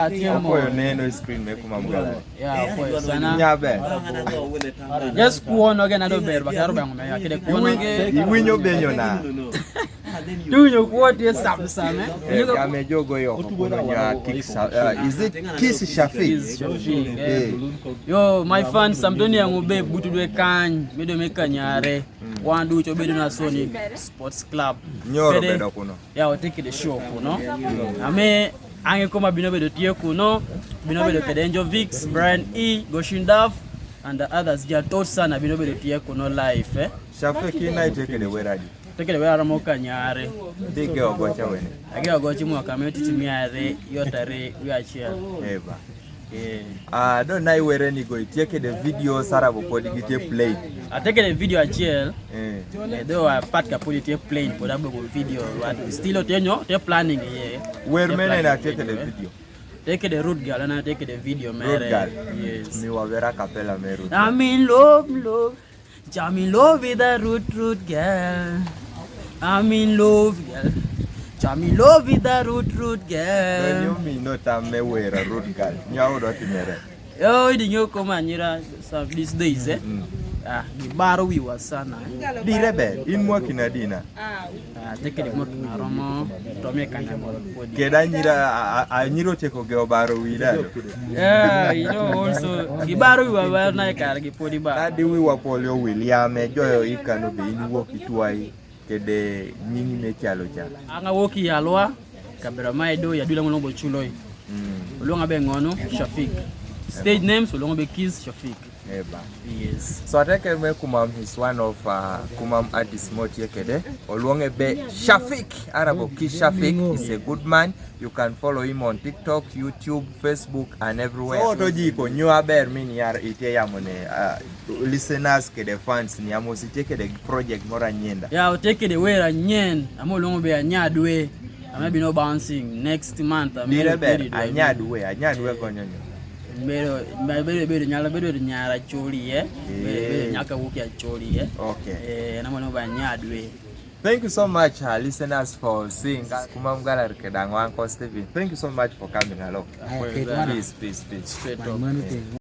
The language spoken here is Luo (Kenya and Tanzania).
Apoyo neno screen me kuma mgala. Yeah, apoyo sana. Nyabe. Just kuono ge na do ber bakaro bango me akide kuono ge. Iwinyo benyo na. Tunyo kuote sam Kame jogo yo kuno nya Kiss. Is it Kiss Shafik? Yo, my fans samtoni yangobe butudwe kany bedo meka nyare. Wandu cho bedo na Sonic Sports Club. Nyoro bedo kuno. Yeah, take the show kuno. Ame ange koma binobe do tie kuno, binobe do Kedenjo Vix, Brian E, Goshin Duff, and the others. Dia tot sana binobe do tie kuno live Shafik ina take the weradi. Take the wera moka nyare. Dige ogocha wene. Age ogochi mu akameti timiare yotare we achia. Eva. Don't I wear any go take the video Sarah before the get play. I take the video achiel. Though I part kapuli take plane for that video. But still otenyo te planning Where men I take the video. Take the root girl and I take the video man. Root girl. Yes. Me wa vera capella meru. I'm in love. I'm in love with the root girl. I'm in love girl. I'm in love with the root girl. When you mean not a me wear a root girl. Nyawo do timere. Yo, the new commander some these days Gibaro we was sana. Di rebel in mo kinadina. Take the moto na romo to make an Keda nyira anyiro teko ge obaro wi da. Yeah, you know also Gibaro we were na ka gipodi ba. Adi we wa polio William ejoyo ikano be in wo kitwai kede nyingi ne chalo cha. Anga woki yalwa kabera maido ya dula ngolombo chuloi. Olonga be ngono Shafik. Stage names Olonga be Kiss Shafik. Eba. Yes. So atake me kumam is one of kumam artist moti kede. Olonga be Shafik. Arabo Kiss Shafik is a good man. You can follow him on TikTok, YouTube, Facebook and everywhere. So toji ko nyua ber mini yar ite yamone listeners kede fans ni amosi take the project mora nyenda. Yeah, take the way nyen. Amo Olonga be anyadwe. Maybe no bouncing next month. Anyadwe konyonyo. Bedo nyala bedo nyara choli bedo nyaka wuki acholi Okay. Na mwana ba nyadwe. Thank you so much listeners for seeing Kumamgala Rikedango Uncle Steven. Thank you so much for coming along. Peace. Straight up.